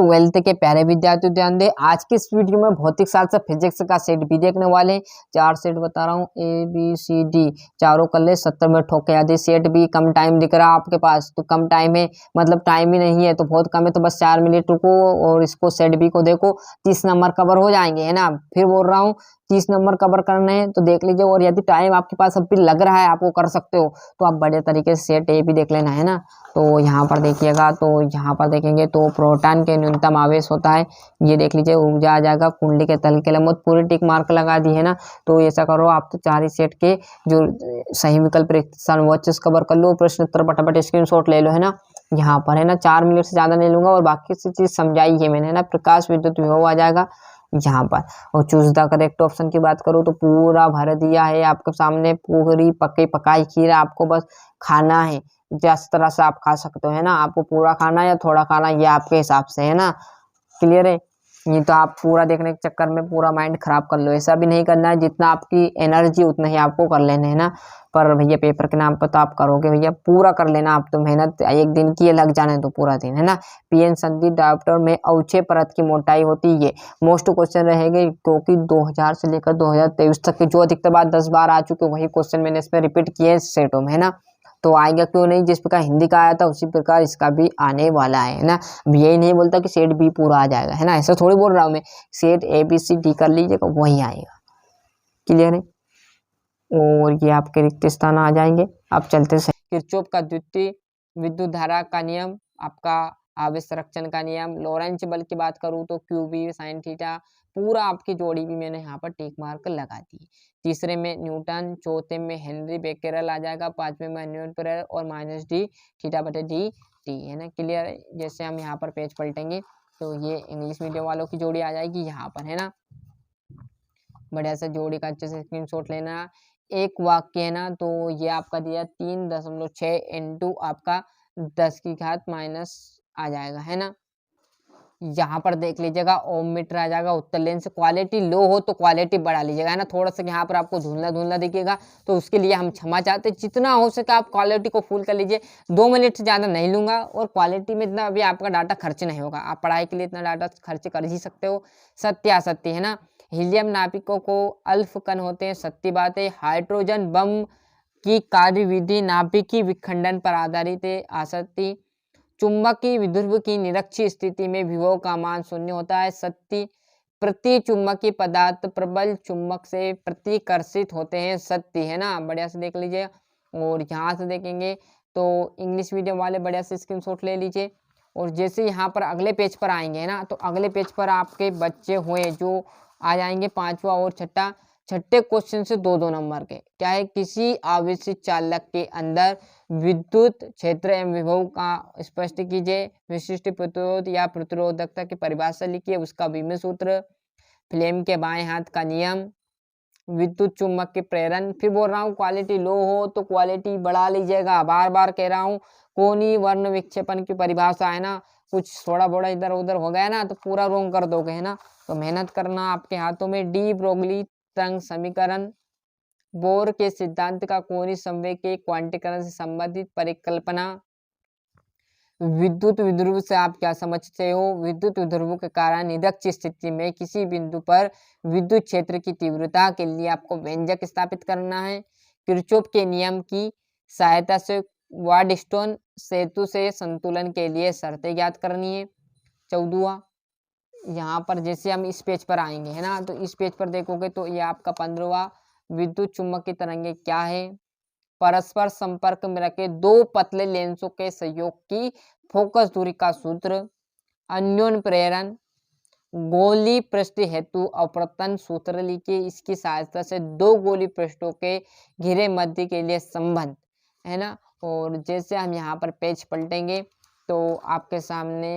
Twelfth के प्यारे विद्यार्थी ध्यान दें, आज की इस वीडियो में भौतिक शास्त्र फिजिक्स का सेट भी देखने वाले हैं। 4 सेट बता रहा हूँ, ए बी सी डी, चारों कर ले 70 में ठोके। यदि सेट भी कम टाइम दिख रहा है आपके पास तो कम टाइम है, मतलब टाइम ही नहीं है तो बहुत कम है, तो बस 4 मिनट रुको और इसको सेट बी को देखो, 30 नंबर कवर हो जाएंगे, है ना। फिर बोल रहा हूँ 30 नंबर कवर करने हैं तो देख लीजिए, और यदि टाइम आपके पास अब भी लग रहा है आपको कर सकते हो तो आप बड़े तरीके से सेट ए भी देख लेना, है ना। तो यहाँ पर देखिएगा, तो यहाँ पर देखेंगे तो प्रोटॉन के न्यूनतम आवेश होता है, ये देख लीजिए, ऊर्जा आ जाएगा कुंडली के तल के लंबवत, पूरी टिक मार्क लगा दी है ना। तो ऐसा करो आप, तो 4 ही सेट के जो सही विकल्प कवर कर लो, प्रश्न उत्तर फटाफट स्क्रीनशॉट ले लो, है ना। यहाँ पर है ना 4 मिनट से ज्यादा नहीं लूंगा, और बाकी सी चीज समझाई है मैंने, है ना। प्रकाश विद्युत विभव आ जाएगा यहाँ पर, और चूज द करेक्ट ऑप्शन की बात करूँ तो पूरा भर दिया है आपके सामने, पूरी पकाई खीर आपको बस खाना है, जिस तरह से आप खा सकते हो, है ना। आपको पूरा खाना या थोड़ा खाना ये आपके हिसाब से, है ना। क्लियर है। ये तो आप पूरा देखने के चक्कर में पूरा माइंड खराब कर लो, ऐसा भी नहीं करना है, जितना आपकी एनर्जी उतना ही आपको कर लेना है ना। पर भैया पेपर के नाम पर तो आप करोगे भैया, पूरा कर लेना आप, तो मेहनत एक दिन की लग जाना है तो पूरा दिन, है ना। पीएन संदीप डायप्टर में अवक्षय परत की मोटाई होती है, मोस्ट क्वेश्चन रहेंगे, क्योंकि 2000 से लेकर 2023 तक के जो अधिकतर बार 10 बार आ चुके वही क्वेश्चन मैंने इसमें रिपीट किए सेटों में, है ना। तो आएगा क्यों नहीं, जिस प्रकार हिंदी का आया था उसी प्रकार इसका भी आने वाला है ना। अब यही नहीं बोलता कि सेट बी पूरा आ जाएगा, है ना, ऐसा थोड़ी बोल रहा हूँ मैं। Set A B C D कर लीजिएगा वही आएगा। क्लियर है। और ये आपके रिक्त स्थान आ जाएंगे। आप चलते से किरचॉफ का द्वितीय विद्युत धारा का नियम, आपका आवेश संरक्षण का नियम, लॉरेंज बल की बात करूँ तो क्यू बी साइन थीटा, पूरा आपकी जोड़ी भी मैंने यहाँ पर टिक मार्क लगा दी। तीसरे में न्यूटन, चौथे में हेनरी बेकेरल आ जाएगा, पांचवें में न्यूटन पेरेल और माइनस डी थीटा बटे डी टी, है ना। क्लियर है। जैसे हम यहाँ पर पेज पलटेंगे तो ये इंग्लिश मीडियम वालों की जोड़ी आ जाएगी यहाँ पर, है ना। बढ़िया से जोड़ी का अच्छे से स्क्रीनशॉट लेना। एक वाक्य है ना, तो ये आपका दिया 3.6 इंटू आपका 10 की घात माइनस आ जाएगा, है ना। यहाँ पर देख लीजिएगा ओम मीटर आ जाएगा, उत्तर लेंस क्वालिटी लो हो तो क्वालिटी बढ़ा लीजिएगा, है ना। थोड़ा सा यहाँ पर आपको धुंधला धुंधला दिखेगा तो उसके लिए हम क्षमा चाहते हैं, जितना हो सके आप क्वालिटी को फुल कर लीजिए। 2 मिनट से ज़्यादा नहीं लूंगा, और क्वालिटी में इतना अभी आपका डाटा खर्च नहीं होगा, आप पढ़ाई के लिए इतना डाटा खर्च कर ही सकते हो। सत्य असत्य, है ना। हीलियम नाभिकों को अल्फ कण होते हैं, सत्य बात है। हाइड्रोजन बम की कार्यविधि नाभिकीय विखंडन पर आधारित है, असत्य। चुंबकीय विध्रुव की निरक्षीय स्थिति में विभव का मान शून्य होता है, सत्य। प्रति चुंबकीय पदार्थ प्रबल चुंबक से प्रतिकर्षित होते हैं, सत्य, है ना। बढ़िया से देख लीजिए। और यहाँ से देखेंगे तो इंग्लिश मीडियम वाले बढ़िया से स्क्रीनशॉट ले लीजिए। और जैसे यहाँ पर अगले पेज पर आएंगे, है ना, तो अगले पेज पर आपके बच्चे हुए जो आ जाएंगे 5वां और छठे क्वेश्चन से 2-2 नंबर के। क्या है, किसी आवेशित चालक के अंदर विद्युत क्षेत्र एवं विभव का स्पष्ट कीजिए, विशिष्ट प्रतिरोध या प्रतिरोधकता की परिभाषा लिखिए, उसका विमेय सूत्र, फ्लेम के बाएं हाथ का नियम, विद्युत चुम्बक के प्रेरण। फिर बोल रहा हूँ क्वालिटी लो हो तो क्वालिटी बढ़ा लीजिएगा, बार बार कह रहा हूँ। कोनी वर्ण विक्षेपण की परिभाषा है ना, कुछ थोड़ा बड़ा इधर उधर हो गया ना तो पूरा रोंग कर दोगे, है ना। तो मेहनत करना आपके हाथों में। डी ब्रोगली तरंग समीकरण, बोर के सिद्धांत का कोणीय संवेग के क्वांटीकरण से संबंधित परिकल्पना, विद्युत विध्रुव से आप क्या समझते हो। विद्युत विध्रुव के कारण निरक्षीय स्थिति में किसी बिंदु पर विद्युत क्षेत्र की तीव्रता के लिए आपको व्यंजक स्थापित करना है। किरचॉफ के नियम की सहायता से वार्डस्टोन सेतु से संतुलन के लिए शर्तें ज्ञात करनी है। 14वां, यहाँ पर जैसे हम इस पेज पर आएंगे, है ना, तो इस पेज पर देखोगे तो ये आपका 15वां, विद्युत चुम्बकीय तरंगें क्या है। परस्पर संपर्क में रखे 2 पतले लेंसों के सहयोग की फोकस दूरी का सूत्र, अन्योन्य प्रेरण, गोली पृष्ठ हेतु अपवर्तन सूत्र लिखिए, इसकी सहायता से 2 गोली पृष्ठों के घिरे मध्य के लिए संबंध, है ना। और जैसे हम यहाँ पर पेज पलटेंगे तो आपके सामने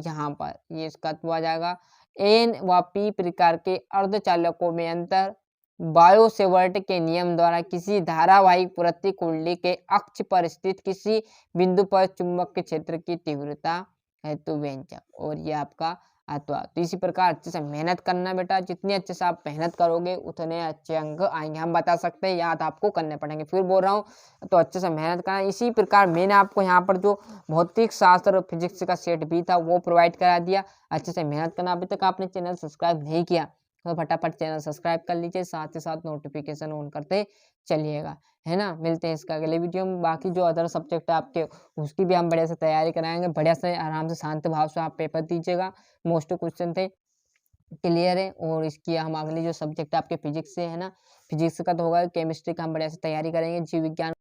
यहाँ पर ये इसका आ जाएगा। एन व पी प्रकार के अर्धचालकों में अंतर, बायो सेवर्ट के नियम द्वारा किसी धारावाहिक प्रति कुंडली के अक्ष पर स्थित किसी बिंदु पर चुंबक के क्षेत्र की तीव्रता हेतु व्यंजक। और ये आपका अथवा। तो इसी प्रकार अच्छे से मेहनत करना बेटा, जितनी अच्छे से आप मेहनत करोगे उतने अच्छे अंक आएंगे, हम बता सकते हैं, याद आपको करने पड़ेंगे। फिर बोल रहा हूँ तो अच्छे से मेहनत करना। इसी प्रकार मैंने आपको यहाँ पर जो भौतिक शास्त्र फिजिक्स का सेट भी था वो प्रोवाइड करा दिया। अच्छे से मेहनत करना। अभी तक आपने चैनल सब्सक्राइब नहीं किया तो फटाफट चैनल सब्सक्राइब कर लीजिए, साथ ही साथ नोटिफिकेशन ऑन करते चलिएगा, है ना। मिलते हैं इसका अगले वीडियो में। बाकी जो अदर सब्जेक्ट है आपके उसकी भी हम बढ़िया से तैयारी कराएंगे, बढ़िया से आराम से शांत भाव से आप पेपर दीजिएगा। मोस्ट क्वेश्चन थे क्लियर है। और इसकी हम अगली जो सब्जेक्ट आपके फिजिक्स से है ना, फिजिक्स का तो होगा, केमिस्ट्री का हम बढ़िया से तैयारी करेंगे, जीव विज्ञान